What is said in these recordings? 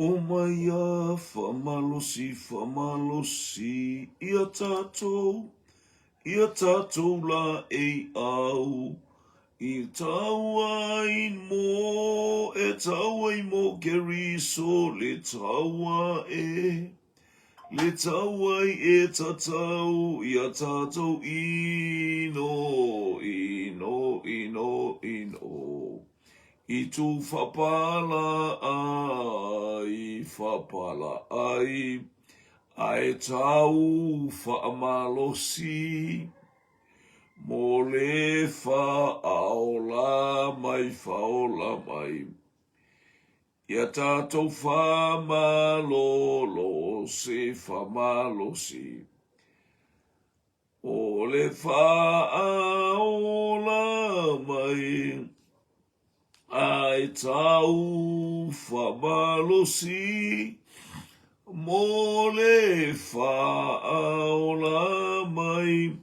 O maia whamalosi, ia tātou la e au, i taua in mo, e taua i mo keriso, le taua e tatau, ia tātou ino. I tu whapala ai, ai tau whaamalosi, mo le whaola mai. Ia tātou whamalosi, o le whaola mai. Ai tau whamalosi, mo le whaola mai,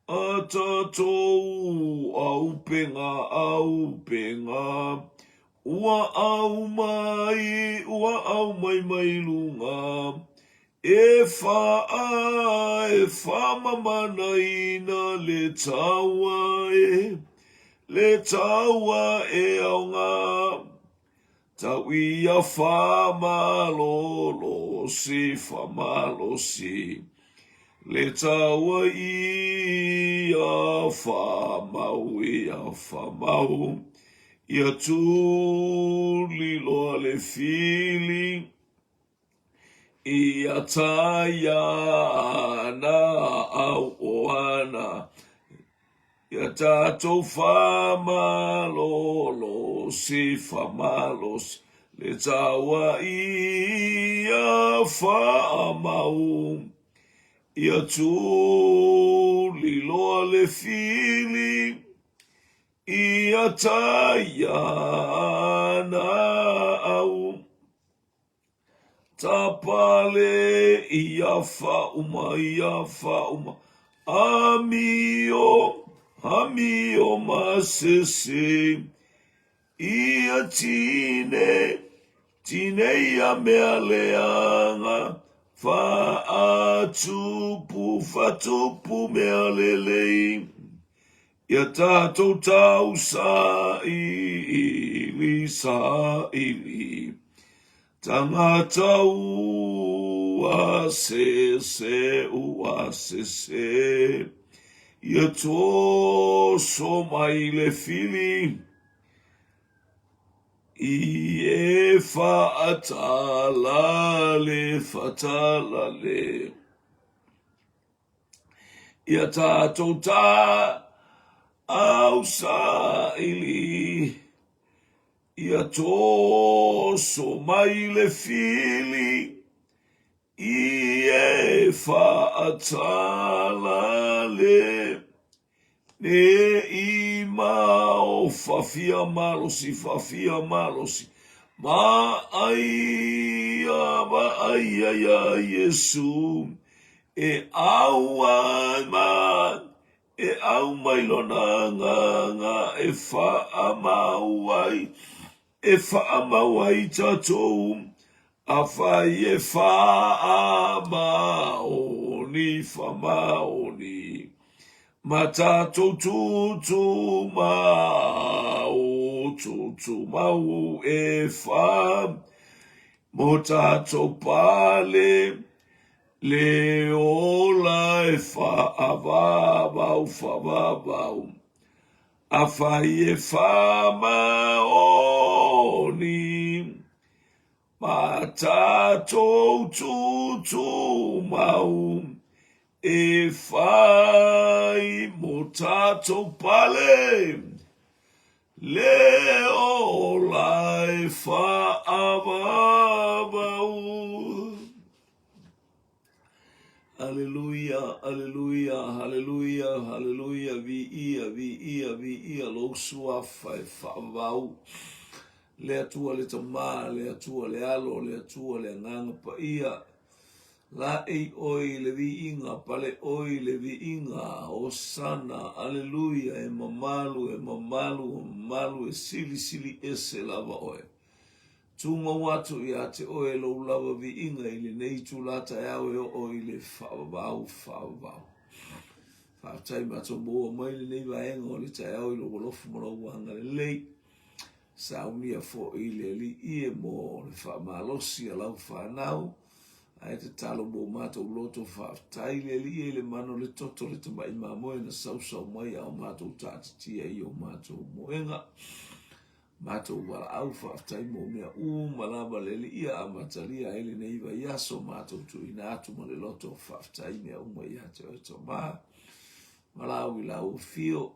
a tātou au penga, ua au mai lunga, e whamamanaina le taua e aunga, tau ia whamalosi, le taua ia whamau, ia tuli loa le fili, ia taia ana au oana, ia tātou whamalosi, le taua ia whamau, ia tuli loa le fili, ia taia na au, tapale ia whauma, Amio masese, ia tine ia mea leanga, fatupu mea lelei, ia tātou tau saili, tangata uasese, ia toso mai le fili, i e fatalale, ia tātou tā au saili, ia toso mai le fili, i e whaatalale, ne i mao fafia malosi, ma ai Yesu, e au mai lonanga, e whaamau ai tatou, a whai e whamaoni, ma tātou tutu mau e wha, mo tātou pale, le ola e whaavavau, a whai e whamaoni, ma tātou tutu mau, e whai mo tātou pale, le ola e whaavavau. Hallelujah, vi ia, lo sua whai whaavavau. Le atua le tamā, le atua le alo, le atua le nganga pa ia. La e oi le vi inga, pale oi le vi inga, osana, aleluia, e mamalu, e sili ese lava oe. tunga watu ia te oe lo lava vi inga ili nei tu lata au e o ile whaavau. Whaatai mato mua maile nei vaenga o le tai au ilo walofu marau wanga le lei. Saunia fo ile li ie mo le whaamalosi a lau whanau. Ai te talo mo mato loto whaatai le li e le mano le toto le tamai mamoe na sausau mai au mato tātitia i o mato moenga. Mato wala au whaatai mo mea malama le li ia a matalia ele nei va yaso mato tu ina atu mo le loto whaatai mea ia te oito maa. Malau i lau fio.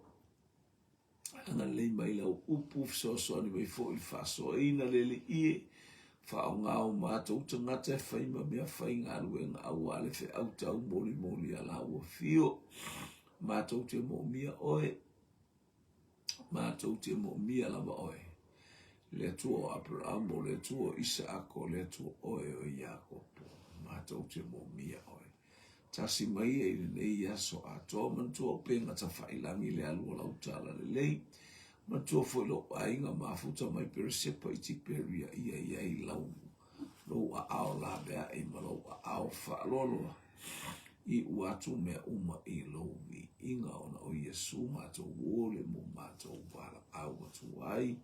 Anga lei mai lau upu so ni mai fo il faso ina le li ie. Whaongao mātou tangata whaima mea whainga aruenga au ale fe au tau moli a lau fio. Mātou te mo mia oe. Mātou te mo mia lava oe. Le tuo Abraham o le tuo Isaako le tuo oe o Iakopo. Mātou te mo mia oe. Tasi mai e nei aso ato mantua penga ta whailangi le alua lautala le lei. Mantua foi lo ainga mafuta mai peresepa i tiperia ia i lau. Lo a ao la bea e malo a ao whaaloloa. I uatu mea uma i lo mi inga ona o Yesu mātou wole mo mātou wala au atu ai.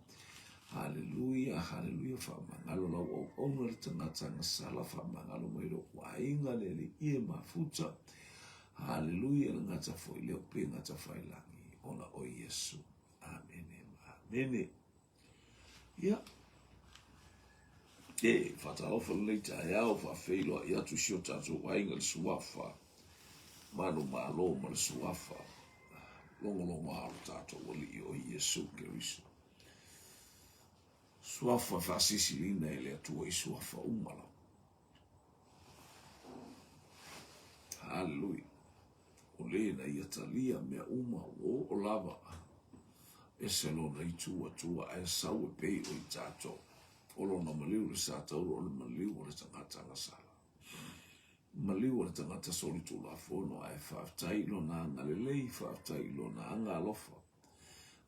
Haleluia, haleluia, whamangalo lau au ona le tangatanga sala whamangalo mai lo wainga le li ie mafuta. Haleluia, le ngata foi leo pe ngata whailangi ona o Yesu. Amene, amene. Ia. E, whatalofa leita e au whawheilua i atu sio tatu wainga le suafa. Manu malo ma le suafa. Longo halo tato wali o Yesu Keriso. Suafa fasisi lina ele atua i suafa umala. Hallelujah. O lena ia talia mea uma o lava. E selona i tua e sau e pei o i tato. O lona maliu le sa tauro o le maliu o le tangata sala. Maliu o le tangata soli tu la fono ai whaftai lona anga le lei, whaftai lona anga alofa.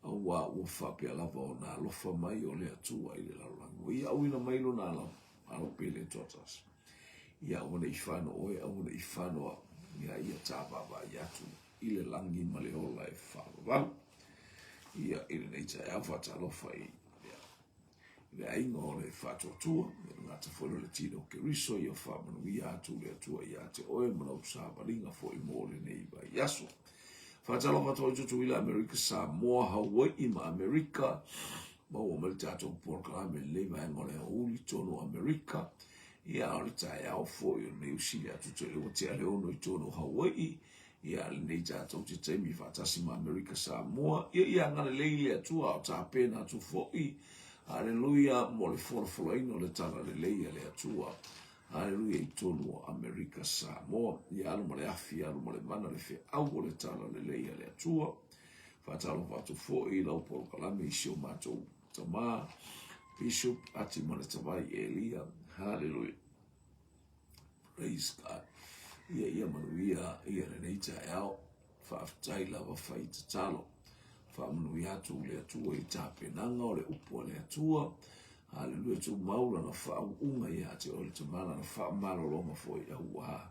Awa ua whape alava o nā alofa mai o le atua i le lalango. Ia auina mai lo nā alo pele totas. Ia auna i whano oe, auna i whanoa. Ia tāpapa i atu i le langi ma le ola e whawawau. Ia i le neita e awhata alofa i le ainga o le whatotua. Ia ngata whono le tino Keriso i o whamanu i atu le atua i ate oe mana usawaringa fo i mōre nei ba i aso. Fatalo mato tutu ila Amerika Samoa Hawaii ma Amerika ma o mele tato porklame leva ngole uli tono Amerika ia o tai au fo i New Zealand tutu e o te ale ono i tono Hawaii ia le nei tato te temi fatasi ma Amerika Samoa ia ngale leile atua o tapena tu fo i haleluya mo le folo ino le tana le leile le atua. Haleluia i tonu Amerika Samoa. Ia alu ma le afi, alu ma le mana le fe au le tala le leia le atua. Whatalo watu fo i lau polo kalame i sio mātou tamā. Bishop ati ma le tawai Elia. Haleluia. Praise God. Ia manuia ia le neita e au. Whaaftai lawa whai te talo. Whaamanuia atu le atua i tāpenanga o le upua le atua. Haleluia tu maula na whau unga ia te o le tamana na whau malolonga fo i aua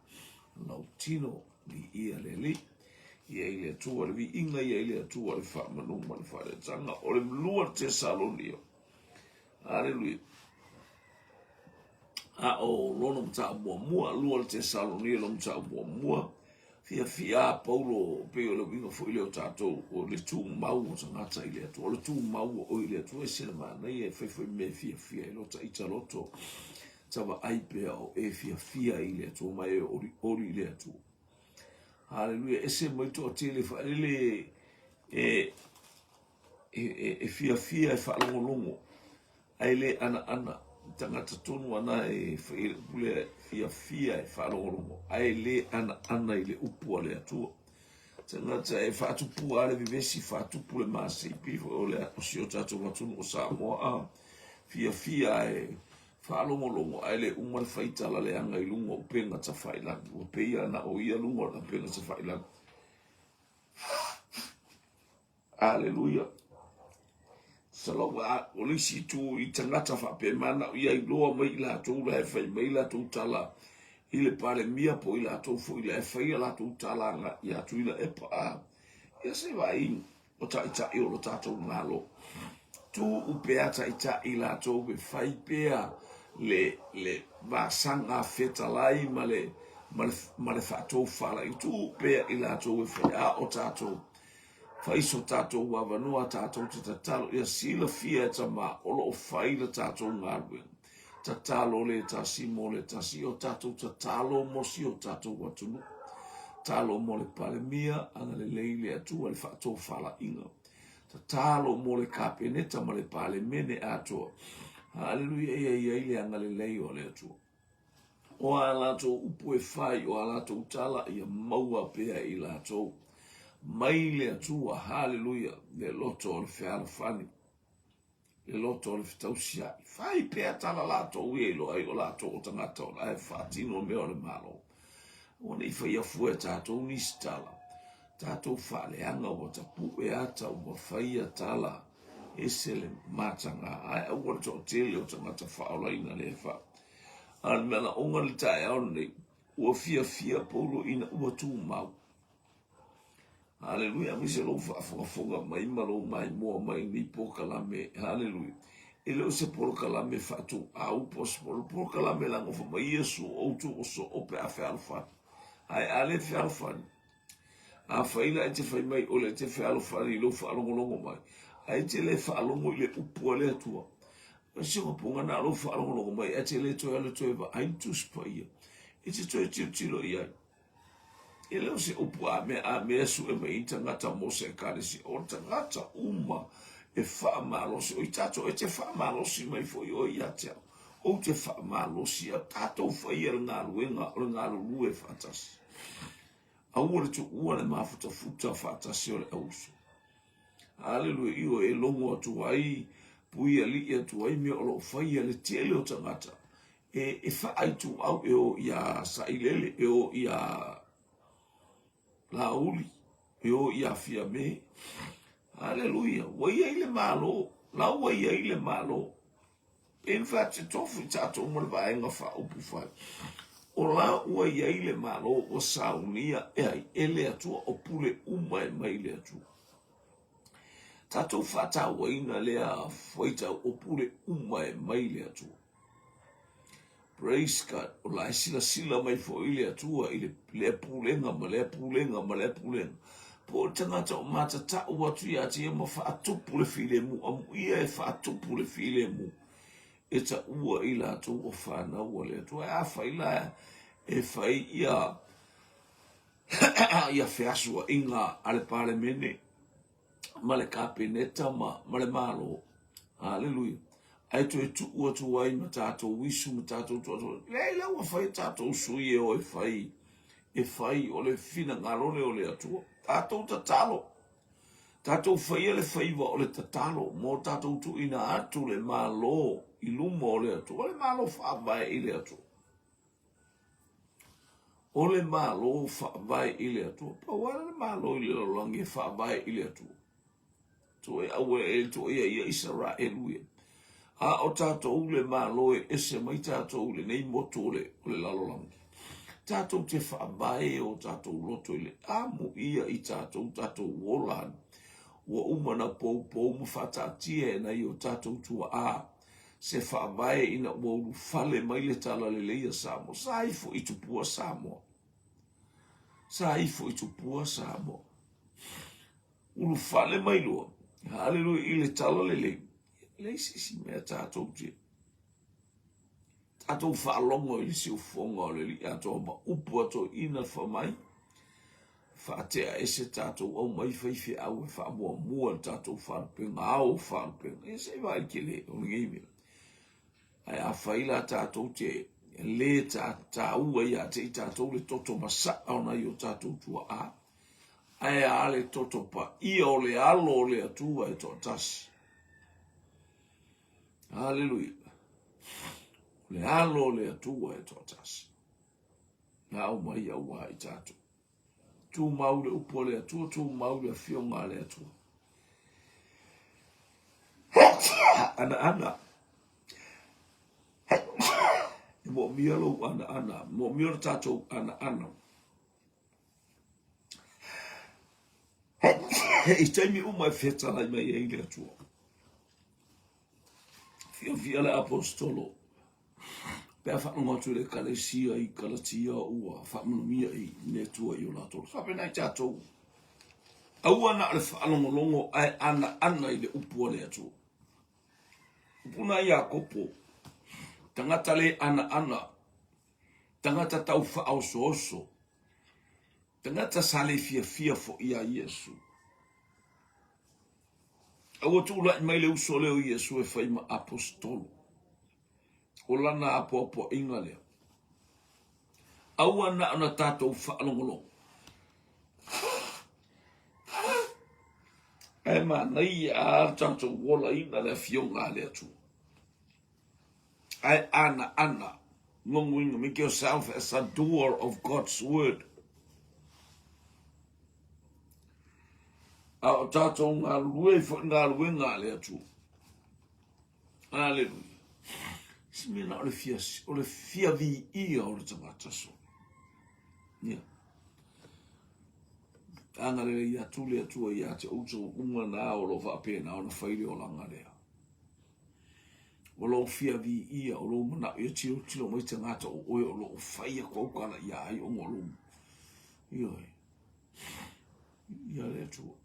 lau tino ni ia le li. Ia i le atua le vi inga ia i le atua le whau manuma le whau le tanga o le mlua te salonio. Haleluia. A o lono mta mua lua le te salonio lo mta mua. Fia Paulo pe o le winga fo ile o tatou o le tu mau o tangata ile atu o le tu mau o ile atu e sena mana e foi me fia ilo ta ita loto tava aipe o e fia ile atu mai ori ile atu. Haleluia ese moito tele fa ele fia e fa longo ele ana tangata tonu ana e fule fia e whalongo ai le ana i le upu ale atua tangata e whatupu ale vivesi whatupu le masi pifo o le osio tatu watunu o Samoa fia e whalongo ai le umar whaitala le anga i lungo o penga ta whailangi o peia na o ia lungo na penga ta whailangi. Haleluia. Salonga o le si tu I tangata fa pe mana ia I loa mai la tu la fai mai la tu tala I le pale mia po I la tu fo I la fai la tu tala nga ia tu I la e pa ia se vai o ta ita I o lo tato ngalo tu upea ta ita I la tu be fai pea le vasanga feta lai male fatou fala I tu pea I la tu e fai a o tato faiso tatou wavanua tatou te tatalo ia sila fia ta ma olo o faila tatou ngalwe tatalo le tasimo le tasi o tatou tatalo mosi o tatou watunu talo mo le palemia anga le leile atua le fatou fala inga tatalo mo le kapeneta ma le palemene atua haleluia ia ile anga le lei o le atua o alato upu e fai o alato tala ia maua pea I latou mai le atua haleluia le loto o le feala fani le loto o le fitausia fai pea tala lato ue lo ai o lato o tangata o la e fatino me o le malo o nei fai afu e tato nisi tala tato fale anga o tapu e ata o mawhai tala e se le matanga ai a ua to tele o tangata whaolaina le fa an mena onga le tae au nei ua fia polo ina ua tu mau Haleluia, mi se lo fa mai malo mai mo mai ni po kalame. Haleluia. Ele o se por kalame fatu au pos por kalame la ngofo mai Yesu o tu o so ope a fe alfa. Ai ale fe alfa. A faila te fai mai o le te fe alfa ni lo fa longo mai. Ai te le fa longo le upo le tua. Se o ponga na lo fa longo mai e te le to va ai tu spaia. E te to tilo ia. Ele o se upu a me su e mei tangata mo se karisi o tangata uma e wha malosi o I tato e te wha malosi mai fo o I atea o te wha malosi a tato whai e ngā lue whatasi a ua tu ua le mafuta futa whatasi o le ausu haleluia I o e longo atu ai pui a li atu ai mea o lo whai le tele o tangata e wha ai tu au e o ia sailele e o ia la uli yo ia fia me haleluia wai ile malo la wai ile malo in fact tofu tato mo ba enga fa upu fa o la wai ile malo o saunia ele atu opule uma mai le atu tato fata wai na le a foita opule uma mai le atu praise God o la sila mai fo ile atua ile le pulenga ma le pulenga po tangata o matata o atu ia te ma fa atupu le file mu amu ia e fa atupu le file mu e ta ua ila atu o fa na ua le atua a fa ila e fa ia ia feasua inga ale pale mene ma le kapeneta ma le malo haleluia ai tu ua tu ai ma tātou wisu ma tātou tuatua. Leila ua whai tātou sui e o e whai o le fina ngarone o le atua. Tātou tatalo. Tātou whai e le whaiwa o le tatalo. Mō tātou tu ina atu le malo I luma o le atua. O le malo whaavai I le atua. O le malo whaavai I le atua. Pa wala le malo I le lolangi whaavai I le atua. Tu e aue e tu ia Israelu ia. A o tātou le malo e se mai tātou le nei moto le lalolangi. Tātou te whaabae o tātou loto le amu ia I tātou wolan. Ua umana pou mu whatatia e nei o tātou tua a. Se whaabae ina ua ulu fale mai le tala le leia Samoa. Sa ifo I tupua Samoa. Sa ifo I tupua Samoa. Ulu fale mai loa. Haleluia I le tala le leia. Leisi si mea tātou te. Tātou whaalongo I le siu whonga o le li ato ma upu ato ina whamai. Whaatea ese tātou au mai whaiwhi au e whaamua mua tātou whaalpenga au whaalpenga. E se vai ke le o ngei ai a whaila tātou te le tā ua ia te I tātou le toto masa au na I o tātou tua a. Ai a le toto pa ia o le alo o le atua e toa tasi. Haleluia. Le alo le atua e totasi. Na au mai au I tātou. Tu mau le upo le atua, tu mau le fionga le atua. ana mo mialo ana mo mialo tato ana i taimi uma feta lai mai e ile atua fia le apostolo pe fa no tu le kalesia i kalatia ua fa mo mia i ne tua i ola to fa pe na tato au ana le fa longo ai ana i le upu le atua puna ia kopo tangata le ana tangata tau fa oso tangata sale fia fo ia Yesu au tu la mai le uso le Yesu e fai ma apostolo o lana apo ingale au ana tato fa longo e ma nei a tato wola ina le fionga le atu ai ana ngongwing make yourself as a doer of God's word. A tato ngā lue ngā le atu. Hallelujah. Simina o le fia vi ia o le tangata so. Yeah. Anga le ia tu le atua ia te uto unga na o lo whapena o na whaile o langa lea. O lo fia vi ia o lo mana ia tilo mai tangata o oe o lo whaia kwa ukana ia ai o ngolo. Ioi. Ia le atua.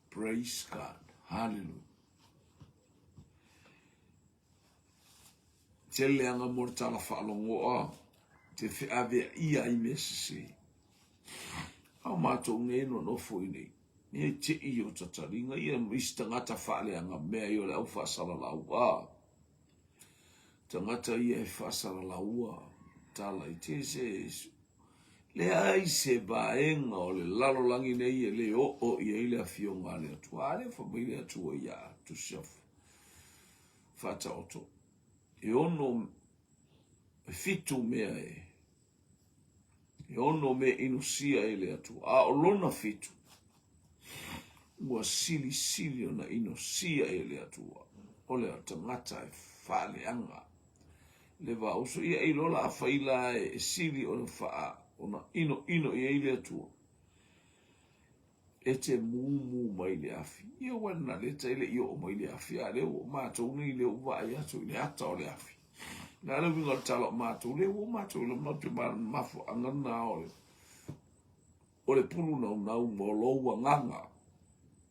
Praise God. Hallelujah. Te leanga mortala whaalongo a. Te whiawea ia I mesese. Au mātou ngē no fwoi nei. Ni te I o tataringa. Ia mista ngata whaaleanga mea I o le au whaasara lau a. Tangata ia e whaasara lau a. Tala I te se. Le ai se baenga o le lalolangi nei e le o ia I le a fionga le atua. Ale whamai le atua ia to self. Whata oto. E ono fitu mea e. E ono me inusia e le atua. A o lona fitu. Ua sili o na inusia e le atua. O le tangata e whaaleanga. Le va uso ia I lola a whaila e sili o le whaa. Ona ino I ele atua. E te mumu mai le afi. Ia wana le taile I o mai le afi. A leo mātou ni leo vai atu le ata o le afi. Nā leo winga le tala o mātou. Leo mātou le matu mafo angana o le. O le pulu nau mo loua nganga.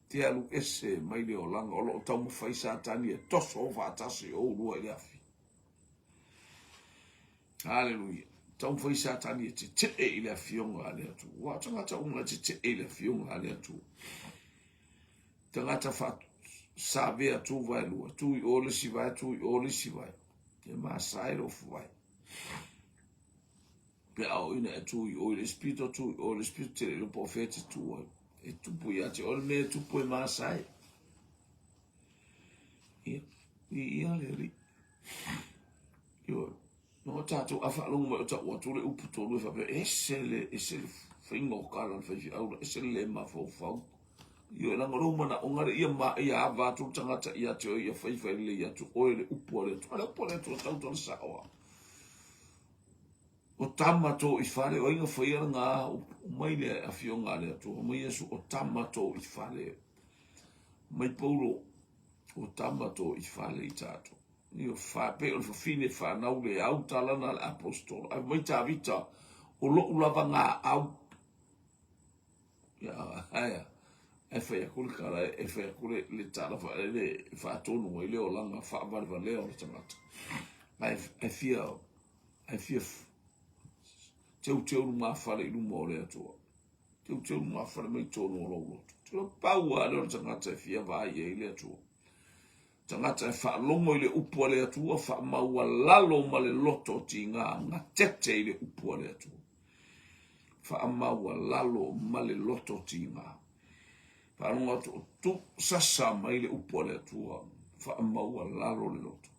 Te alu ese mai leo langa. O lo tau mo whaisa tani e toso o whaatasi o lua le afi. Hallelujah. Tau foi sa tani te I le fionga ale atu. Wa tangata unga te I le fionga ale atu. Tangata fa sa ve atu vai lua. Tu I ole si vai, tu I ole si vai. Te masai lo vai. Pe au ina tu I ole spirito tu I ole spirito le profeti tu. E tu pui ate ole me tu pui masai. Ia le ri. Yo. No tato afa longo o tato watu le upu tolu e whape esele whainga o kala na whaifi aura esele ma fau. Io langa roma na ongare ia ma ia avatu tangata ia te o ia whaifa le ia tu oe le upu ale tu. Ale upu ale tu tau tau sa oa. O tamato I whare o inga whaia ngā mai le a fio ngā le atu. O mai esu o tamato I whare. Mai paulo o tamato I whare I tato. Io fa pe o fine fa na ule au tala na apostol ai mai ta vita o lo lava nga au ya haya e fa kul kala e fa kul le tala fa le fa tonu le o langa fa va le o tamata I feel teu ma fa le mo le to teu ma fa mai tonu lo teu pa wa le tamata fia va ye le to tangata e whaalongo I le upua le atua, whaamaua lalo ma le loto ti ngā tete I le upua le atua. Whaamaua lalo ma le loto ti ngā. Whaanonga tu sasa ma I le upua le atua, whaamaua lalo le loto.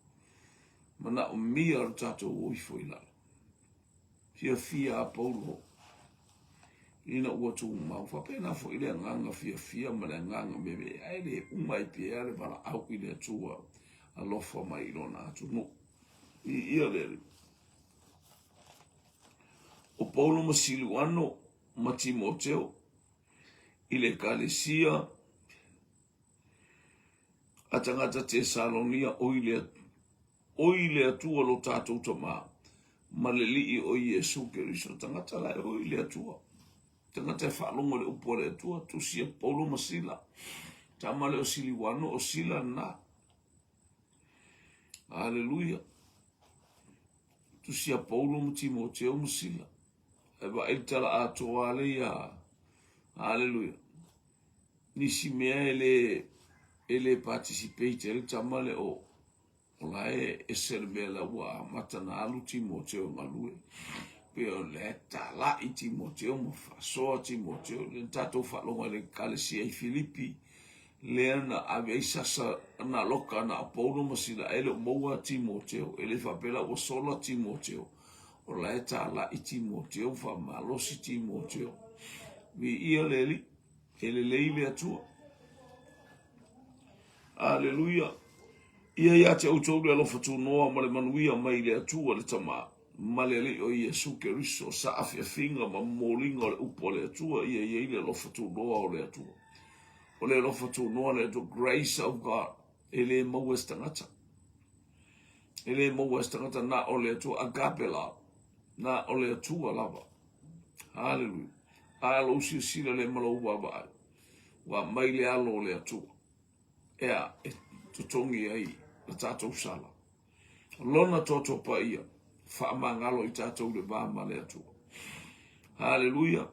Mana o mia o tato uifo I lalo. Fia a paulo. ina ua tu mau fa pena fo ile nganga fia ma le nganga bebe ai le umai pe ale para au ile tua alofa mai lona tu no ia le o Paulo ma Silvano ma Timoteo ile kalesia a tangata Tesalonia o ile atua lo tātou tama ma le lii o Yesu Keriso tangata lai o ile atua tangata e whaalongo le upo le atua tu sia Paulo ma Sila tama le o Silvano o Sila na Haleluia tu sia Paulo ma Timoteo ma Sila e ba il tala atoa le ia Haleluia nisi mea ele participate ele tamale o lae e serve la wa matana alu Timoteo malue pe o le tala i Timoteo mo fa so Timoteo le tato fa longa le kalesia i Filipi le na ave sasa na loka na Paulo masila ele mo Timoteo ele fa pela o solo Timoteo o lae tala i Timoteo fa malo si Timoteo vi ia leli ele leile atua Haleluia. Ia ia te autou le alofa tu noa ma le manuia mai le atua le tama. Ma le o Yesu Keriso sa afia finga ma molinga le upo le atua. Ia le alofa tu noa o le atua. O le alofa tu noa le the grace of God. Ele maua stangata. Ele maua stangata na o le atua agape la. Na o le atua lava. Hallelujah. Alo sila le malo waba. Wa mai le alo le atua. Ea, tutongi ai, na tātou sala. Lona toto pa ia, whaamangalo i tātou le bāma le atua. Hallelujah.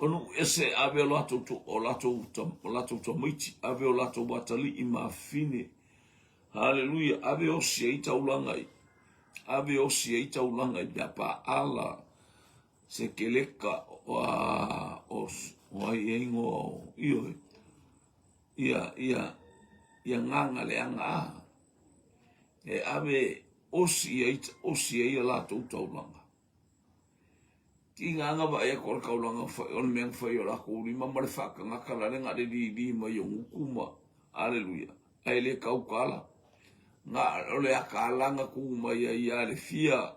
Onu ese ave o latou tamaiti, ave o latou watali i mawhine. Hallelujah. Ave o sia i taulangai. Ave o sia i taulangai, bia pa ala se keleka o iengo ioi. Ia nganga le anga e ave osia ia latou taulanga. Ki nganga ba e kor kaulanga on meng fa yo la ko ni mama le faka ngaka la nga de di ma yo ngukuma. Haleluia. Ai le kaukala nga ole akala nga kuma ia le fia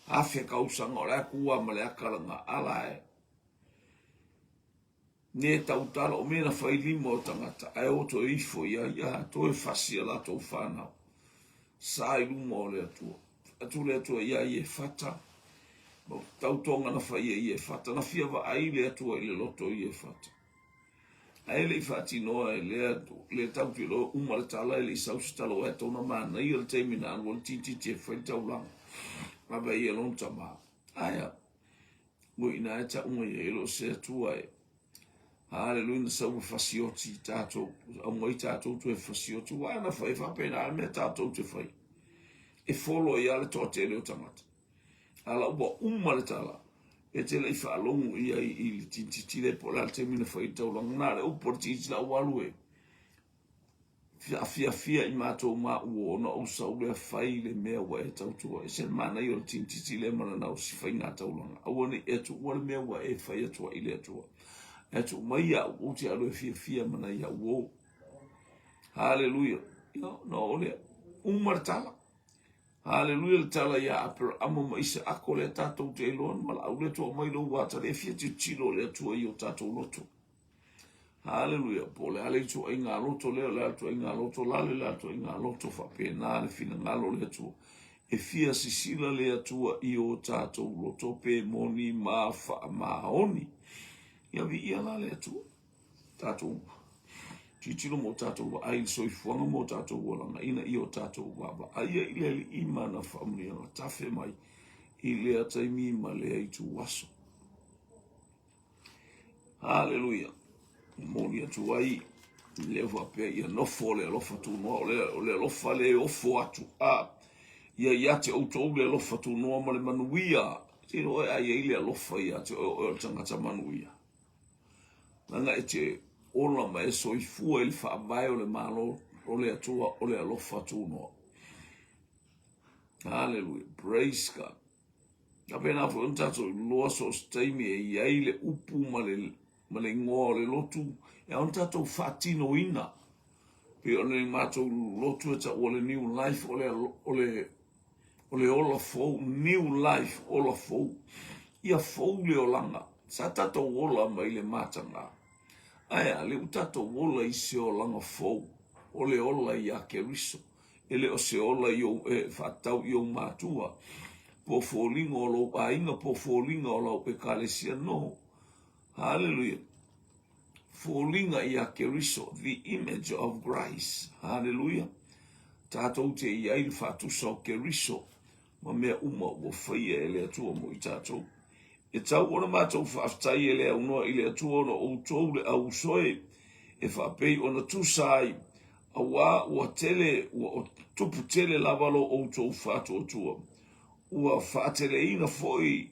afe kausanga ole kuwa ma le akala nga ala ne tautala o mena fai limo o tangata ai o to ifo ia to e fasia la to fana sai lumo le atu le atua ia e fata bo tautonga na fai ia e fata na fia va ai le atua ile loto ia e fata ai le fati no le tauti lo le tala le saustalo e to na mana ia le termina o titi te fai taulang ma ba ia lon tama aya mo ina ta ia lo se tua Hallelujah, sa fasioti tato, amoi tato tu fasioti, wa na fai fa pena me tato tu fai. E follow ia le tote le tamata. Ala uba le tala. E te le fa longu ia i titi le pola te mina fai tau lang na le upo titi la walue. Fia i mato ma uo na usa ule fai le mea wa e tau tua. E se mana i o titi le mana na usi fai ngā tau langa. Awane e tu wale mea wa e fai atua i le atua. E tu mai a uti alo e fia mana ia uo. Hallelujah. No ole tala. Hallelujah le tala ia apero amo ma isa ako le tatou te eloan mala au le toa mai lo wata le fia te tilo le atua i o tatou loto. Hallelujah. Po le ale tu ai ngā loto le atu ai ngā loto lale le atu ai ngā loto fa pena le fina ngalo le atua. E fia sisila le atua i o tatou loto pe moni ma oni. Ia vi ia la le atua. Tatou. Titilo mo tatou wa ai soifuanga mo tatou walanga ina i o tatou waba. Aia i le ima na whaamria na tafe mai i le ataimi ma le ai tu waso. Hallelujah. Moni atu ai le wape ia nofo le alofa tu noa le alofa le ofo atu. Ia iate outou le alofa tu noa ma le manuia. Tino ai le alofa ia te o tangata manuia. Nanga e te ola ma e soifua ili whaamai o le malo o le atua o le alofa tu noa. Hallelujah. Praise God. Kapena fo untato loa so staimi e iai le upu ma le ngoa le lotu. E untato fatino ina. Pe one mato lotu e ta ole new life ole ola fou. New life ola fou. Ia fou le olanga. Sa tato ola mai le matanga. Aia le utato ola i se olanga fou. Ole ola i a keriso. Ele o se ola i o fatau i o matua. Po fōlinga o lau ainga po fōlinga o lau pe kalesia no. Hallelujah. Fōlinga i a keriso, the image of Christ. Hallelujah. Tātou te i aile whātusa o keriso, ma mea uma o whaia e lea tua mo i tātou. E tau ona mātou whaafitai e lea unoa i lea tua ona o tau le au soe, e whapei ona tusai, a wā ua tele, ua tupu tele lavalo o tau whātua tua. Ua whaateleina foi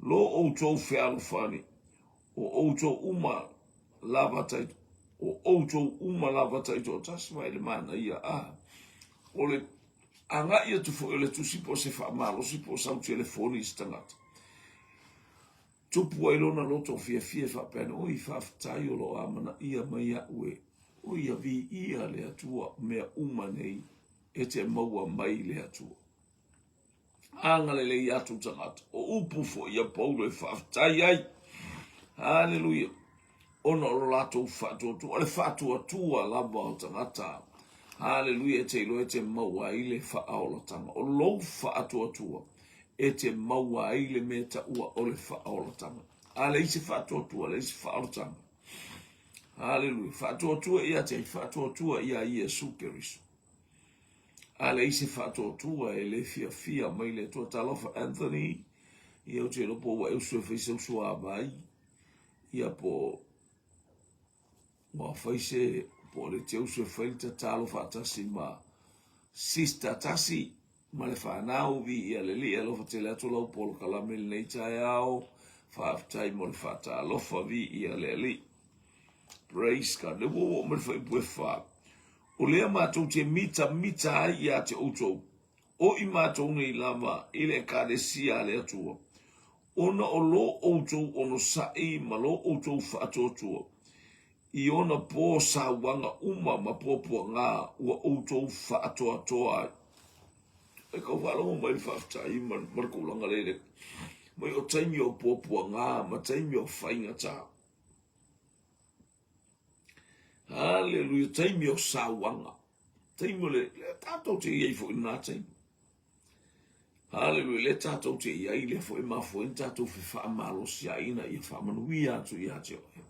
lo outou whealofani o outou uma lavatai o outou uma lavatai to tasmai le mana ia a ole anga ia tu foi le tu si po se fa malo si po sa telefoni stangata tu puoi lona loto fia fa pena oi fa tai o lo amana ia mai ue o ia vi ia le atua mea uma nei e te maua mai le atua angale le atu tangata o upu fo ia paulo e whaftai ai. Hallelujah. Ona o lato whatu tu ole whatu atua lava o tangata. Hallelujah. E te ilo e te maua ile whaaola tanga o lou whatu atua e te maua ile me ta ua ole whaaola tanga. Ale isi whatu atua le isi whaaola tanga. Hallelujah. Whatu atua ia te whatu atua ia Iesu Keriso. Ale isi whātua tua e le fia mai le tua talofa Anthony. Ia o te lopo wa eusua whaise usua abai. Ia po wa whaise po le te usua whaita talofa atasi ma sister tasi. Ma le whanau vi ia le li alofa te le atulau polo kalamele nei tai au. Whaaftai mo le whata alofa vi ia le li. Praise God. Le wo me le whaipue whaa. O lea mātou te mita ai ia te outou. O i mātou nei lama i le kādesia le atua. Ona o lo outou ono sai ma lo outou whaatotua. I ona pō sa wanga uma ma pōpua ngā ua outou whaatoa ai. E kau whalongo mai whaftai markulanga lele. Mai o taimi o pōpua ngā ma taimi o whainga tā. Hallelujah. Taimi o sawanga. Taimi le tātou te iei fo ina taimi. Hallelujah. Le tātou te iei le fo ima fo in tātou fi whaamalo sia ina ia whaamanuwi atu i ate oe.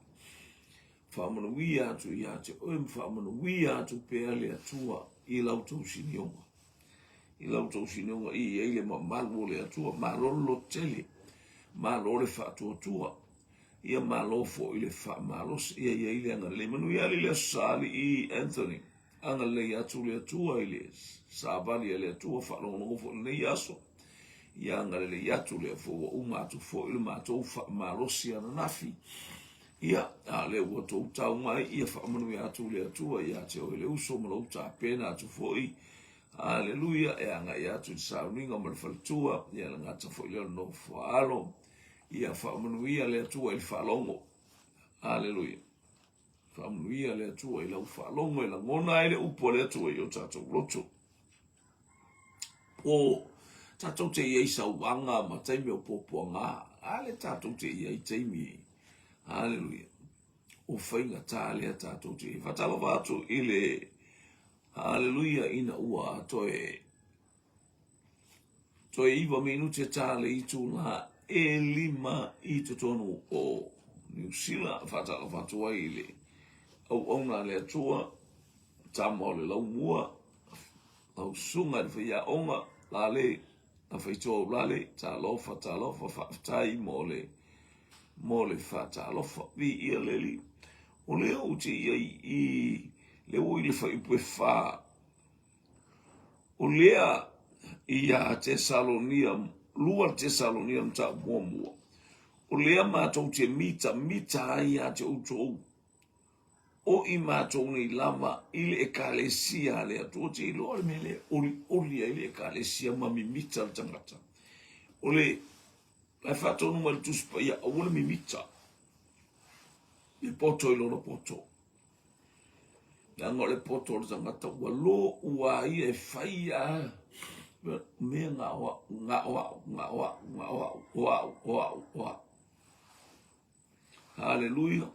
Whaamanuwi atu i ate oe. Whaamanuwi atu pēa le atua i lautou sinionga. I lautou sinionga i iei le malu le atua. Malolo tele. Malole whaatua tua. Ia malo fo ile fa malo ia ile anga le manu ia le sali i Anthony anga le atu le tua ile sabali le tua fa lo fo le yaso ia anga le atu le fo uma tu fo ile mato fa malo sia na nafi ia ale wo to tau mai ia fa manu ia atu le tua ia te o le uso mo ta pena tu fo i haleluya e anga ia tu sa ringa mo fa tua ia nga ta fo ile no fo alo ia whaamanuia le atua i whaalongo. Hallelujah. Whaamanuia le atua i lau whaalongo i la ngona e le upo le atua i o tātou roto. O tātou te iei sauwanga ma taimi o pōpua ngā. Ale tātou te iei taimi. Hallelujah. O whainga tā lea tātou te. Whatalo wātou i le hallelujah ina ua toe. Toe iwa minu te tāle i tū la e lima i te tonu o New Zealand whatala whatua i le au ona le atua tama o le lau mua au sunga le whia onga la le a whaitoa la le ta lofa whaftai mo le whatalofa vi ia leli o le au te ia i le ui le whaipue wha o lea ia te Salonia lua te Salonia mta mua. O lea mātou te mita ai a te outou. O i mātou nei lama ile e kālesia le atua te ilo ale me le ori ile e kālesia mami mita tangata. O le Lai whatonu ma le tusi pa ia awole mi mita. Le poto i lona poto. Nga le poto le tangata ua lo ua ia e whaia. Mea ngā oa. Hallelujah.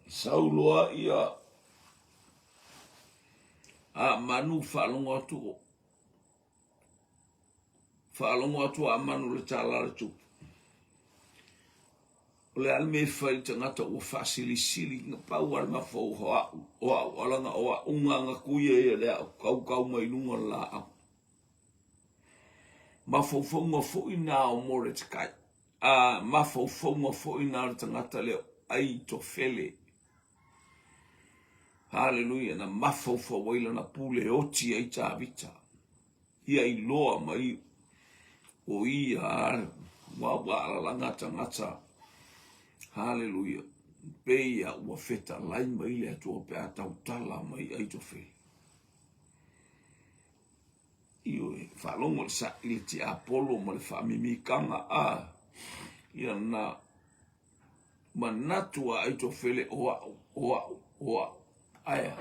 Sauloa ia a manu whalongo atu a manu le tala le tupu. O le alme whai tangata ua whasilisili nga pau al mawhau hoa alanga oa unga nga kuia ia lea kau mai lunga la au. Mawhau nga fwoi nā o more te kai. Mawhau nga fwoi nā le tangata leo ai to fele. Hallelujah, na mawhau waila na pule oti ai tā vita. Ia i loa mai o ia wa langata ngata. Hallelujah. Peia ua feta lai mai le atua pe atau tala mai ai to fe. Io e whalongo le sa ili ti Apollo ma le whamimikanga a. Ia na manatua ai to fele oa. Aya.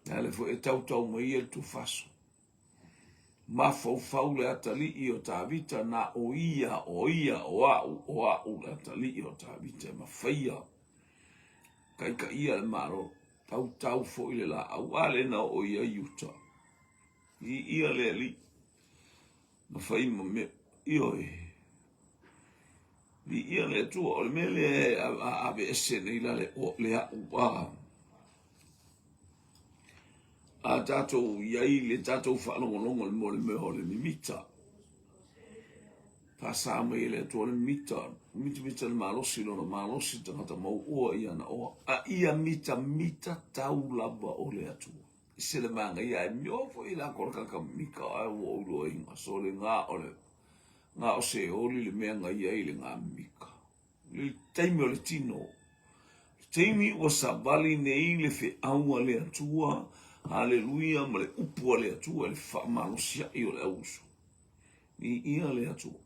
Nale fo e tau mai e tu faso. Ma fau le atali i o tā vita na o ia le atali i o tā vita ma whaia. Kai ka ia le maro tau fo i le la au ale na o ia iuta. I ia le li. Ma whai ma me io e. Li ia le tua o le me le ave ese nei la le o le au a tatou iai le tatou whanongolongo le mo le meho le mimita. Pasa mai le atua le mita le malosi lona malosi tangata mau ua ia na oa. A ia mita tau lava o le atua. Se le manga ia e miofo i la korkaka mika ai ua ulo inga. So le ngā o se oli le mea ngai ai le ngā mika. Le taimi o le tino. Taimi o sa bali nei le fe aua le atua. Hallelujah, ma le upu le atua le whamalosia i o le ausu. Ni ia le atua.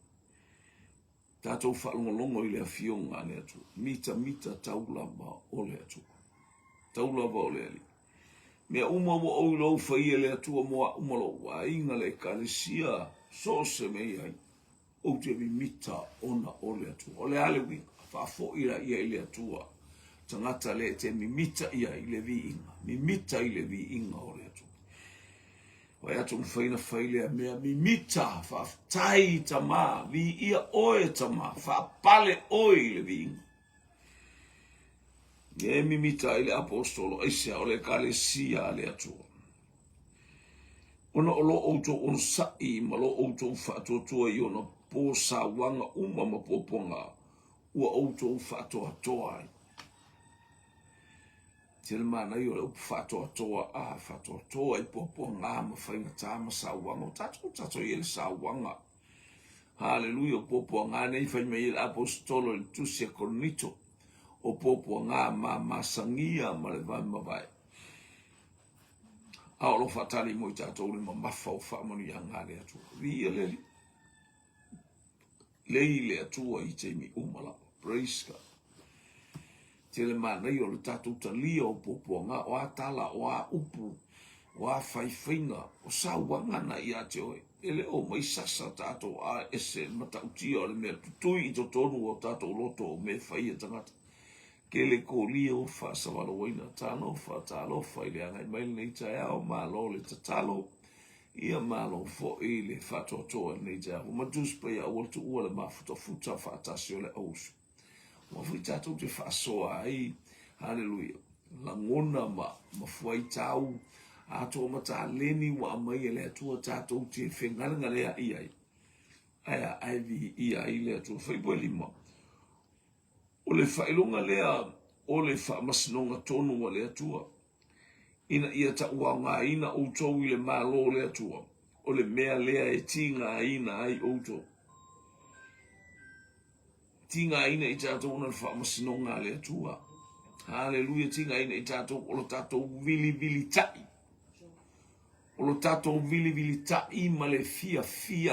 Tatou whalongolongo i le awhionga le atua. Mita taulava o le atua. Taulava o le ali. Mea umawa o ilo whaia le atua moa umalo wa inga le kalesia so se mei ai. O te mita ona o le atua. O le ale winga, whafo ira ia i le atua. Tangata le te mimita ia i le vi inga. Mimita i le vi inga o le atu. Wai atu mwhaina whaile a mea mimita whaftai tama vi ia oe tama whapale oe i le vi inga. Nge mimita i le apostolo aisea o le kalesia le atu. Ona o lo outo on sai ma lo outo whaatotua i ona po sa wanga ma poponga ua outo whaatoa ai. Tele mana i o le upu whatoa i popo ngā ma whainga tāma sauanga. Tato i ele sauanga. Hallelujah, popo ngā nei whainga i le apostolo i tusia koronito. O popo ngā ma sangia ma le vai mawai. Aolo whatari mo i tato ule ma mawhau whamanu i ngā le atua. Ria leli. Lei le atua i teimi umala. Praise God. Tele mana i o le tatou talia o popoanga o atala o a upu o a whaiwhainga o sauangana i a te oe. Ele o mai sasa tatou a ese matautia o le mea tutui i to tonu o tatou loto o me whaia tangata. Ke le kōlia o whaasawala waina talo wha i le angai mai nei tae ao malo le tatalo. Ia malo fo i le whatotoa nei tae ao. Matuspa ia o tu ua le mafuta whaatasi o le ausu. Ma fui tatou te whaasoa ai, hallelujah, langona ma fuai tau, ato mata leni wa amai ele atua tatou te whenganga lea iai. Aya aivi ia i lea tua whaipoe lima. O le whailonga lea, o le whaamasinonga tonu wa lea tua. Ina ia ta uanga ina outou i le malo lea tua. O le mea lea e tinga ina ai outou. Tinga ina i tātou na whaamasinonga le atua. Hallelujah, tinga ina i tātou o lo tātou vili tai. O lo tatou vili tai ma le fia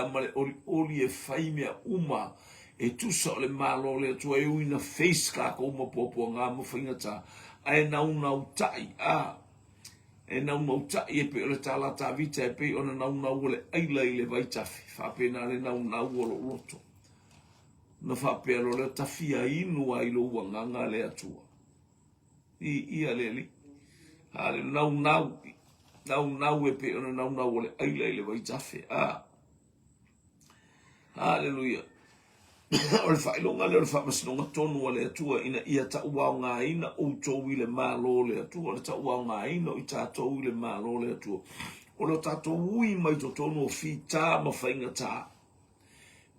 ma le oli e fai mea uma e tusa o le malo le atua e uina face ka ko uma popo ngā mawhainga ta ai nau tai e nau tai e pe o le tala ta vita e pe o na nau le aila i le vai tafi whapena le nau o lo loto na whapea lo le tafia inu ai lo uanganga le atua ia le li hale nau e pe o na nau o le aila i le vai tafi hallelujah. O le whailonga le whamasinonga tonu le atua ina ia ta uau ngā ina o tau i le mālo le atua, o le ta uau ngā ina o i tātou i le mālo le atua. O le tātou ui mai to tonu o whi tā ma whainga tā.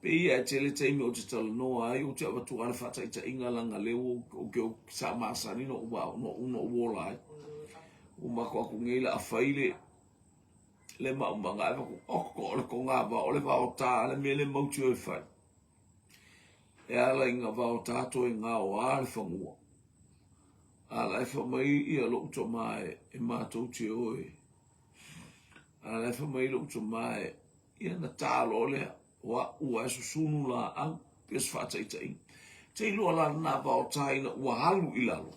Pe ia e tele teimi o te tala noa ai, o te awatu ana whata i ta inga langa leo o ke o sa māsani no uau, no una uola ai. O mako aku ngeila a whaile le maumanga e wako oko o le ko ngā wa o le wao tā, le me le mauti o e whai. E ala inga vao tato e ngā o aale whangua. Ala e whamai i a loo to mai e mātou te oe. Ala e whamai loo to mai i ana tālo lea wa ua e susunu la ang pias whata i taing. Te ilua la nā vao taina ua halu i lalo.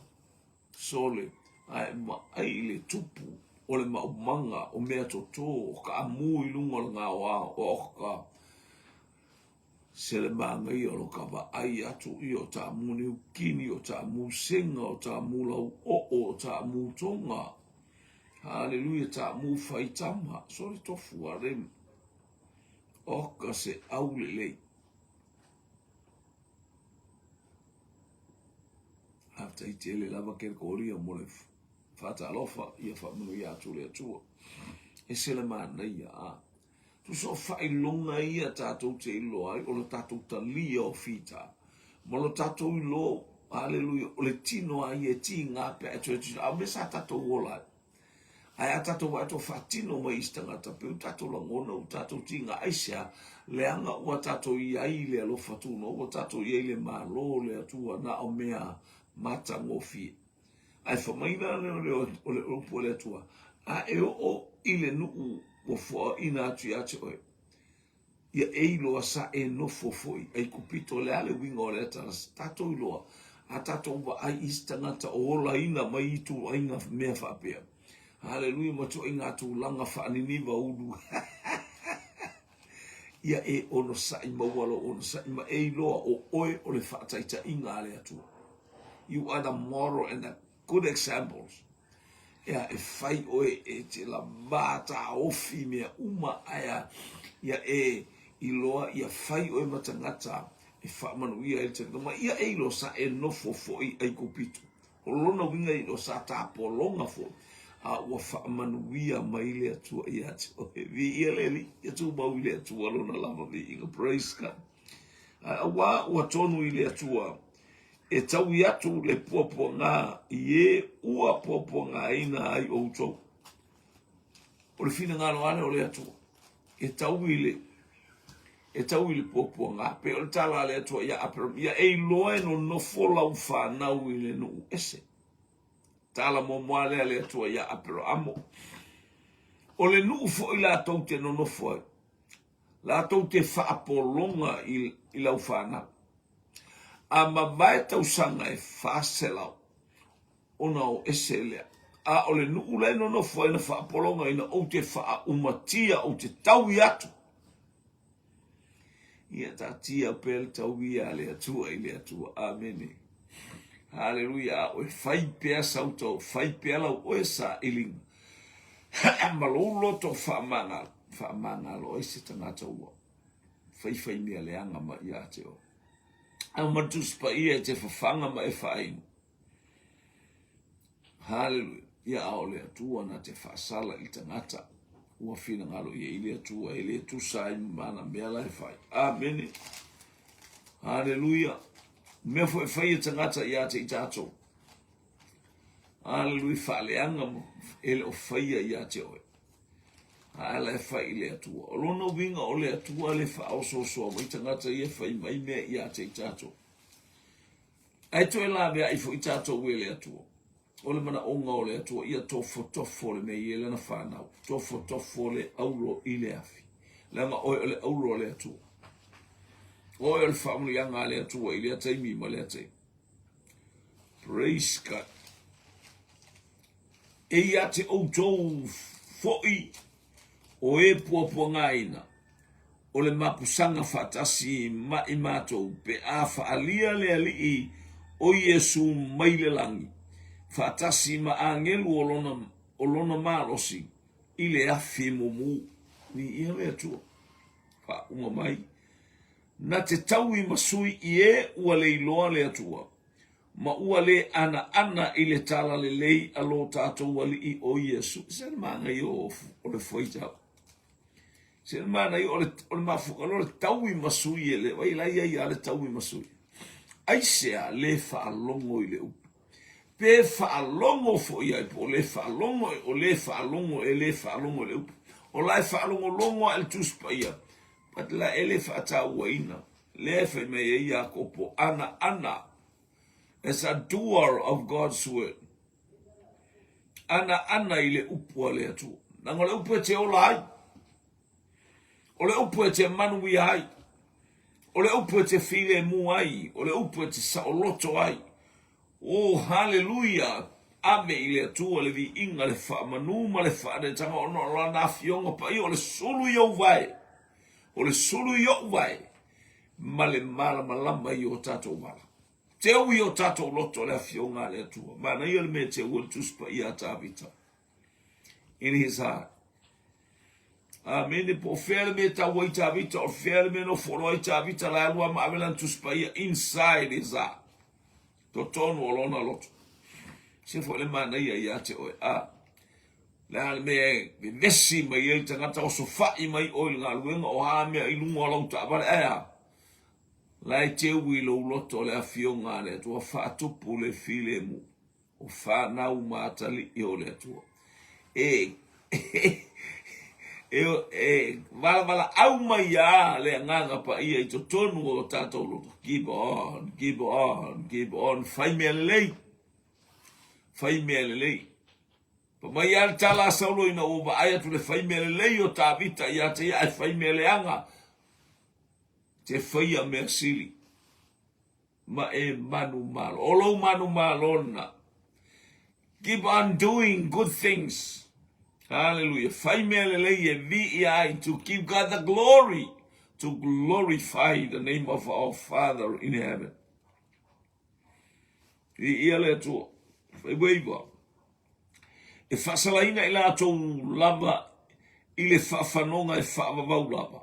Sole ai ma ai le tupu o le maumanga o mea to o ka amu i lunga le ngā o oka. Se le mangai o lo kava ai atu i o ta muni ukini o ta mu senga o ta mu lau o ta mu tonga. Hallelujah, ta mu faitama. Sori tofu a rem. Oka se aule lei. Hafta i tele lava ker koria mo le fata alofa i a whamunu i atu le atua. E se le manai a. Tu so fai longa ia tātou te ilo ai, o le tātou talia o fita. Mo lo tātou ilo, hallelujah, o le tino ai e ti ngā pe e tue tino, au me sa tātou wolai. Ai a tātou wa to fatino mai istangata, pe u tātou langona, u tātou ti ngā aisea, le anga ua tātou i ai le alo fatuno, o tātou i ai le malo le atua na o mea matango fi. Ai whamaina o le upo le atua, a e o i le nuu, o fo ina atu ate oi. Ia eilo sa e no foi. Ai kupito le ale winga o le ataras. Tato iloa. A tato wa ai istangata o ola ina mai itu ainga mea whapea. Hallelujah, mato inga atu langa whaaniniva udu. Ia e ono sa i mawalo ono sa i ma eiloa o oe o le whaataita inga ale atu. You are the moral and the good examples. Ia e fai oe e te la mata ofi mea uma aya ia e iloa ia fai oe matangata e whaamanu ia e te ma ia e ilo sa e nofo fo i ai kupito o lona winga ilo sa ta polonga fo a ua whaamanu ia mai le atua ia te oe vi ia leli ia tu mau i le atua lona lama vi inga praise God a ua tonu i le atua e tau i atu le popo ngā i e ua popo ngā ina ai o utou. O le fina ngā noane o le atu. E tau i le popo ngā. Pe o le tala le atu ia apera. Ia e loe no nofo lau whanau i le nuu ese. Tala mo moale le atu ia apera amo. O le nuu fo i la tau te no nofo ai. La tau te whaapolonga i lau whanau. A mamae tau sanga e whaaselau ona o eselea. A o le nuu le no fo ina whaapolonga ina o te wha umatia o te tau i atu. Ia ta tia pel tau i a le atua i le atua. Amene. Hallelujah. O e whai pea sautou, whai pea lau o e sa ilinga. Malolo to whaamanga lo e se tangata ua. Whai mea le anga ma i a te o. Au matuspa ia te whawhanga ma e whainu. Hallelujah. Ia ao le atua na te whaasala i tangata. Ua whina ngalo ia i le atua e le tusa i mana mea lai whai. Amene. Hallelujah. Mea fo e whai e tangata ia te i tātou. Hallelujah. Whaaleanga mo. Ele o whaia ia te oe. Ala e whai le atua. O lona winga o le atua le wha so mai tangata ia whai mai mea ia te i tātou. Ai toi la mea i fo i tātou e le atua. ole mana onga ole atua ia tofo le me ia lana whanau. Tofo le auro i le afi. Langa oe ole auro le atua. Oe ole whamuli anga le atua i le ataimi ma le ataimi. Praise God. E ia te outou foi o e puapua ngaina. O le mapusanga whatasi ma i mātou pe a whaalia le alii o Yesu mai le langi. Whatasi ma angelu o lona mālosi i le afi mumu ni ia le atua. Wha unga mai. Na te tau i masui i e ua le iloa le atua. Ma ua le ana i le tala le lei alo tātou wali i o Yesu. Sena maanga i o le whaitau. Sena maanga i o le mawhukalo le tau i masui e le. Wai lai ai a le tau i masui. Aisea le whaalongo i le upu. Pe whaalongo fo i ai po le whaalongo o le whaalongo e le whaalongo le upu. O lai whaalongo longo al tuspa ia. Pat la ele whaatau wa ina. Le whi me e ia kopo ana. As a doer of God's word. Ana i le upu le atu. Nanga le upu e te ola ai. O le upu e te manui ai. O le upu e te while mu ai. O le upu e te saoloto ai. Oh, hallelujah. Ame i le atu le vi inga le wha manu ma le wha de tanga ono la na fionga pa i o le sulu iau vai. O le sulu iau vai. Ma le mala malama i o tatou mala. Te ui o tatou loto le fionga le atua. Mana ia le me te ua le tuspa i a tāwita. In his heart. Amen. Po fele me ta wai tāwita. O fele me no folo i tāwita la alua ma avelan tuspa i inside his heart. To tonu o lona loto. Se fo le mana ia te oe. Le ale me vesi mai i tangata o sofai mai oil ngā luenga o haamea i lunga o lau tāwale. Lai te ui lo loto le afionga le atua whaatupu le file mu. O whanau mātali i o le atua. Wala au mai le nganga pa ia i to tonu o tātou loto. Keep on. Whai mea lelei. Pa mai al tala saulo ina o ba aya tu le whai mea lelei o tāwita ia te ia whai mea leanga. Te whaia mea sili. Ma e manu malo. Olo manu malona. Keep on doing good things. Hallelujah. Whai mea lelei e vi to give God the glory. To glorify the name of our Father in heaven. Ia le atua. Whai weiwa. E whasalaina i la atou lava. I le whawhanonga e whawawau lava.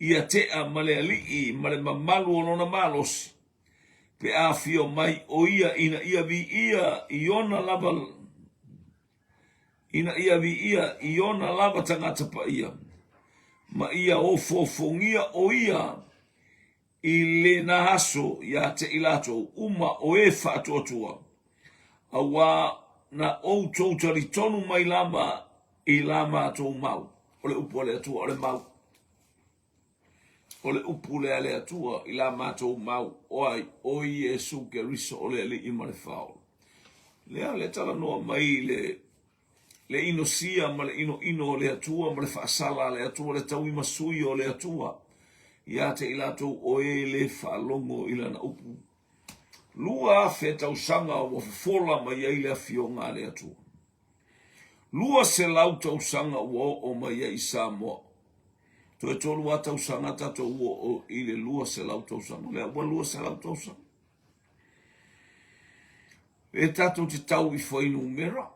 Ia tea male alii, male mamalu o lona malosi. Pe a fio mai o ia ina ia vi ia iona lava. Ina ia vi ia iona lava tangata pa ia. Ma ia o fofongia o ia. I le nahaso ia te ilato uma o e whaatoatua. Awa na o tautari tonu mai lama i lama atou mau. Ole upo le atua ole mau. O le upu le ale atua i la mātou mau o Yesu ke riso o le ali i mare whao. Lea le tala noa mai le inosia ma le ino le atua ma le whaasala le atua le tau i masui o le atua. Ia te i latou o le whaalongo i lana upu. Lua fe tau sanga o fola mai ai le afionga le atua. Lua se lau tau sanga o mai ai Samoa. To e tolu a tau sanga tato o i le lua se lau tau sanga. Lea ua lua se lau tau sanga. E tato te tau i fwai numera.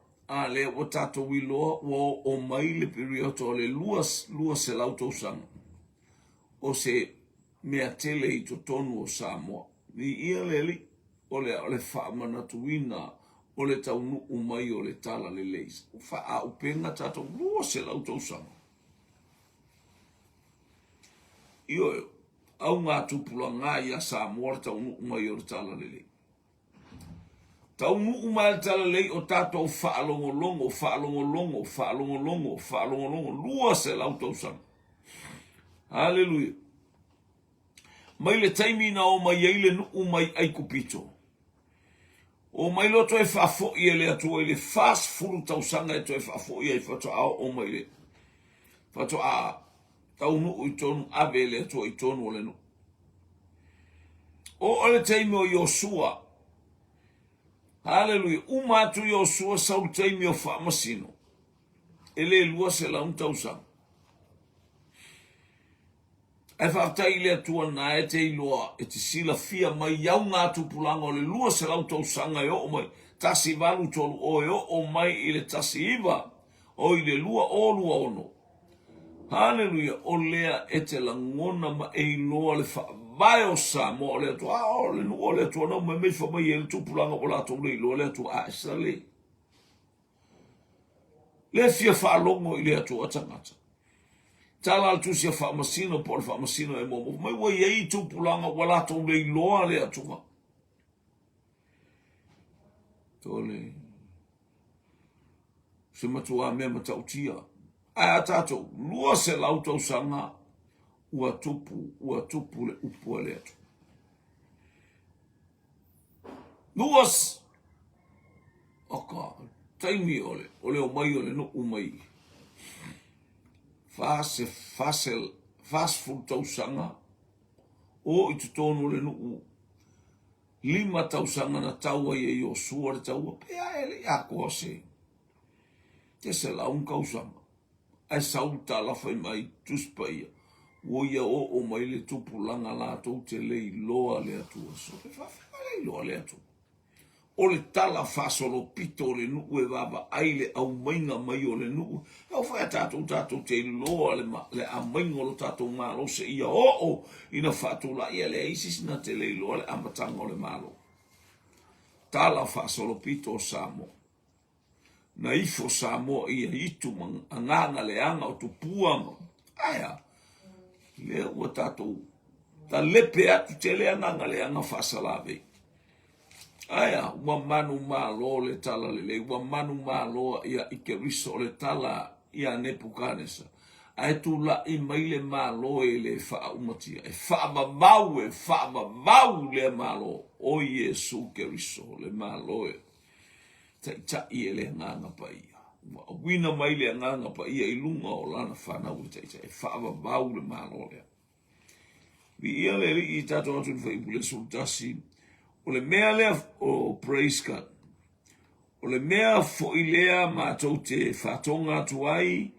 Lea ua tato i loa o mai le periodo le lua se lau tau sanga. O se mea tele i to tonu o Samoa. Ni ia le li o le whaamana tuina o le tau nuu mai o le tala le leis. Wha a upenga tato lua se lau tau sanga. Io, au ngā tupula ngā ia Samoa tau nuu mai o le tala le lei. Tau nuu mai le tala lei o tātou whaalongolongo, lua se lau tau sanga. Hallelujah. Mai le taimi na o mai eile nuu mai ai kupito. O mai loto e whafo i le atua i le fast fulu tausanga e to e whafo i e whato ao o mai le. Whato a taunu i tonu ave le atua i tonu o le no. O ole teimi o Yosua. Hallelujah. Umatu Yosua sau teimi o whamasino. Ele lua se laun tausanga. Ai whaatai le atua na e te iloa e te sila fia mai iau ngā tupulanga o le lua se lau tausanga e o mai tasi walu tolu o e o mai i le tasi iwa o i le lua o lua ono. Hallelujah, o lea e te langona ma e iloa le whaavai o sa mo o le atua o le nu o le atua nau mai mei whamai e le tupulanga o la tolu le iloa le atua a esa le. Le fia whaalongo i le atua tangata. Tala al tusia whaamasino po le whaamasino e momo. Mai wa iei tupulanga wala tau le iloa le atunga. Tole. Se matua mea matautia. Ai atato, lua se lau tau sanga ua tupu le upua le atu. Luas. Oka, taimi ole o mai ole no umai. Fast food tausanga o i tutonu le nuu 5 tausanga na taua i e Yosua le taua pea ele a kose te se laun kausanga ai sauta la fai mai tuspa ia o ia o mai le tupulanga la tau te le iloa le atua so e whawhima le iloa le atua o le tala fasolo pito le nuu e waba aile au mainga mai o le nuu. Au whai tātou te loa le a mainga lo tātou malo se ia o ina whātou la ia le isis na te le loa le amatanga o le malo. Tala fasolo pito Samo. Na ifo Samo ia itu anganga le anga o tupuanga. Aya, le ua tātou ta lepe atu te le anganga le anga fasalave. Aya, ua manu malo le tala le ua manu malo ia Ikeriso le tala ia Nebukanesa. Ai tu la I mai le malo e le wha umatia. E wha mabau le malo o Yesu Keriso le malo e. Ta ia le nganga pa ia. Wina mai le nganga pa ia I lunga o lana whanau ta e wha mabau le malo le. Vi ia le I tato atu ni whaibule sultasi. O le mea lea o praise God. O le mea fo I lea mātou te whatonga tuai,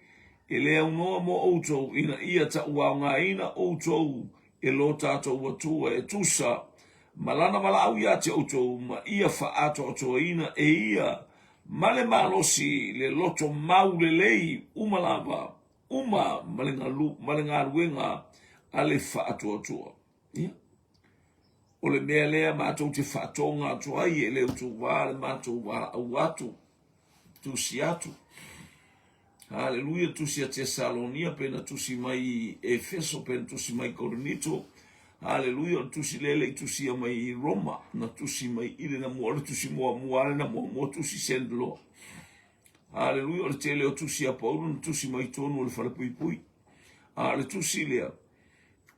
e lea unoa mo outou ina ia ta uaunga ina outou e lo tātou watua e tusa, malana mala au ia te outou ma ia whaato atoa ina e ia male malosi le loto mau le lei umalava, malenga luenga ale whaato atoa. Ia. O le mea lea mātou te whaatonga atu ai e leo tu wāle mātou wāla au atu, tusi atu. Hallelujah, tusi a Tesalonia, pena tusi mai Efeso, pena tusi mai Korinito. Hallelujah, tusi lele tusi a mai Roma, na tusi mai ile na muare, tusi muare na mua tusi sendlo. Hallelujah, o le te leo tusi a Paulo, na tusi mai tonu o le whalapuipui. Le tusi lea,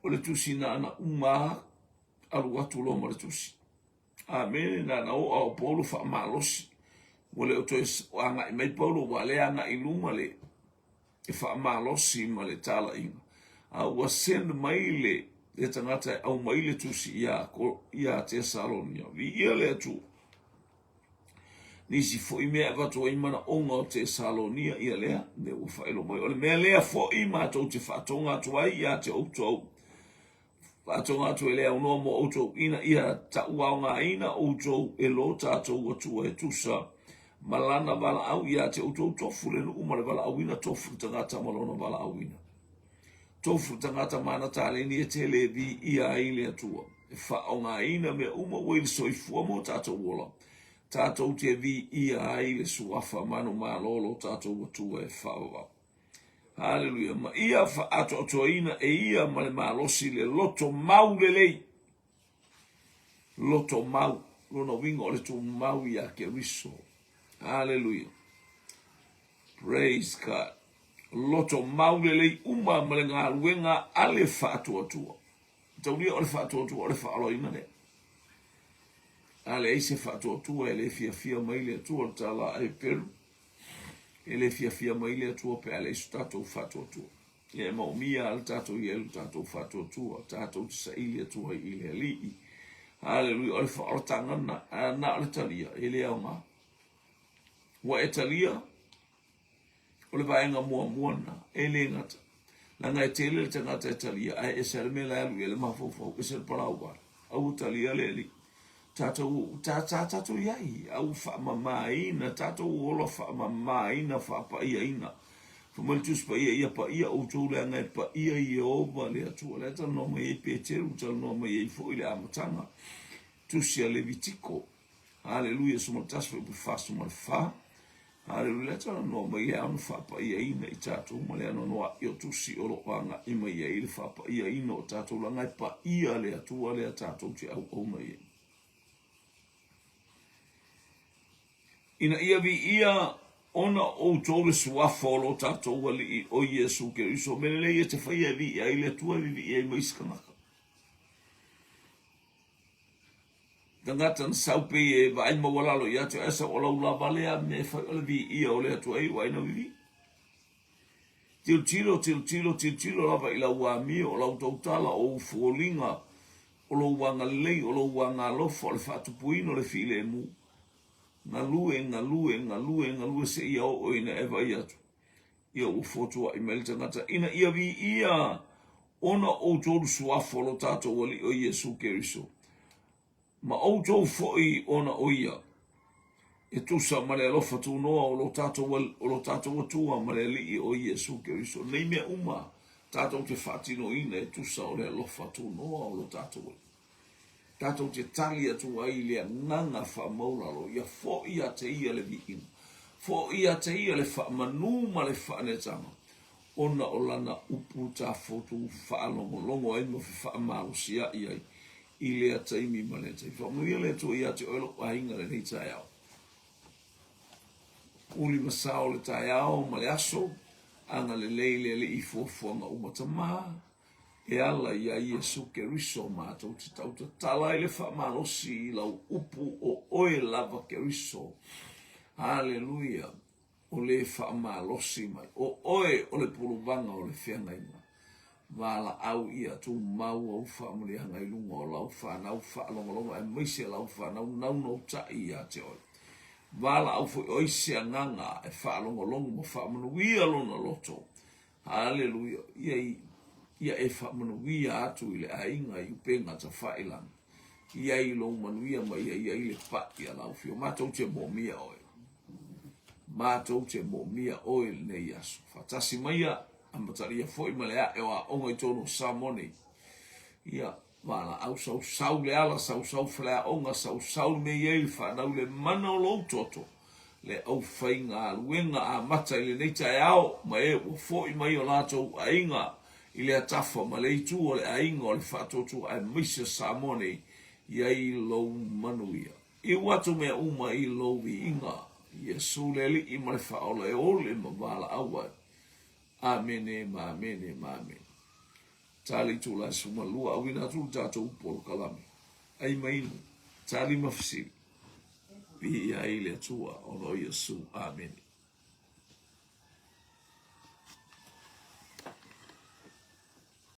o le tusi na ana umaa, alu atu lo mare tusi. Amen, na o au Paulo fa malosi. Wale o toi anga I mai Paulo wale anga I luma le. E fa malosi ma le tala inga. Wa send maile le tangata au maile tusi ia Tesalonia. Vi ia le atu. Nisi fo I mea vato imana onga o Tesalonia ia lea. Ne ufa ilo mai. Ole mea lea fo ima tau te fatonga tuai ia te outou. Fatonga atu e lea unoa mo outou ina ia ta uaunga ina outou e lo tātou atua e tusa malana wala au ia te outou tofu le nuku mare wala au ina tofu tangata malona wala au ina. Tofu tangata mana tale ni e tele vi ia ile atua. E whaonga ina me uma weile soifua mo tātou wola. Tātou te vi ia ile suafa manu malolo tātou atua e whaowa. Hallelujah. Ma ia ato atoina e ia male malosi le loto mau le lei. Loto mau. Lona wingo le tu mau ia Keriso. Hallelujah. Praise God. Loto mau le lei uma male ngā luenga ale whaatua tua. Tauria ole whaatua tua ole whaaloina le. Ale ai se whaatotua e le fia mai le atua tala ai peru. E le fia mai le atua pe ale isu tātou whaatotua. E maumia al tātou i elu tātou whaatotua. Tātou te sa ili atua i le alii. Hallelujah. Ole whaarotangana na ole talia. E le au ngā. Wa e talia. Ole vaenga mua. E le ngata. Langa e tele le tangata e talia. Ai e sere me la alu e le mafofau. E sere parau wara. Au talia le li. Tātou iai, au whaamamaina, tātou ola whaamamaina, whaapaia. Whamalitus pa ia pa ia, o tō lea ngai pa ia i ova le atua, lea tala no mai e pēteru, tala no mai e fo i le amatanga, tusia le vitiko, hallelujah, sumaltaswa i whasu mal wha, hallelujah, lea tala no mai e anu whaapaia ina i tātou, ma lea no noa i o tusi oro wanga i mai e le whaapaia ina o tātou la ngai pa ia le atua, lea tātou te au mai e. Ina ia vi ia ona o tole suafa o lo tātou wali o Iesu Keriso. Mele ia te whaia vi ia ile tua vi ia i maiskanaka. Tangata na saupe e vai mawalalo ia te asa o lau la valea me whai ole vi ia o lea tua i waina vivi. Tilo lava i lau amia o lau tautala o ufuolinga o lau wanga lei o lau wanga lofa o le whatupuino le file e mu. Ngalue se ia o ina eva ia tu. Ia o fotua i melita ngata. Ina ia vi ia ona o tōru suafo lo tātou wali o Iesu Keriso. Ma o tō foi ona o ia. E tusa mare alofa tu noa o lo tātou atua mare li o Iesu Keriso. Nei mea uma tātou te whatino ina e tusa o le alofa tu noa o lo tātou wali. Tātou te tali atu ai lea nanga whamaulalo, ia fo ia te ia le viina. Fo ia te ia le whamanuma le whaanetanga. Ona o lana upu tā fotu whaalongolongo ai mo whaamarusia iai. I lea taimi maneta. Whamuia lea tu ia te oilo ainga le nei tai au. Uri masao le tai au, ma le aso, anga le leile le i fuafuanga umatamaa. E ala ia Iesu Keriso mātou te tauta tala i le whaamalosi i lau upu o oe lava Keriso. Hallelujah. O le whaamalosi mai. O oe o le puruvanga o le whiangainga. Wala au ia tu mau au whaamurianga i lunga o lau whanau whaalongolonga e meise lau whanau nauno tai ia te oe. Wala au fo oisia nganga e whaalongolonga mo whaamanuia lona loto. Hallelujah. Ia e whamanuia atu i le ainga i upenga ta whailanga. Ia i lo manuia mai ia i le pati a lau fio. Mātou te mōmia oe. Mātou te mōmia oe nei asu. Whatasi mai a ambataria foi ma le a ewa onga i tono Samoni. Ia wala au sau le ala sau whalea onga sau me iei whanau le mana o lau toto. Le au whainga luenga a mata i le neita e ao ma e o foi mai o lātou a inga. I le atafa ma le itu o le ainga o le whatotu a misa Samoni i lou manuia. I watu mea uma i lou i inga. Iesu le li i male whaola e ole ma wala awai. Amene, ma amene. Tali tu la suma lua awina tu tātou upolo kalame. Ai mainu, tali mafisiri. Pi ia i le tua o no Iesu. Amen.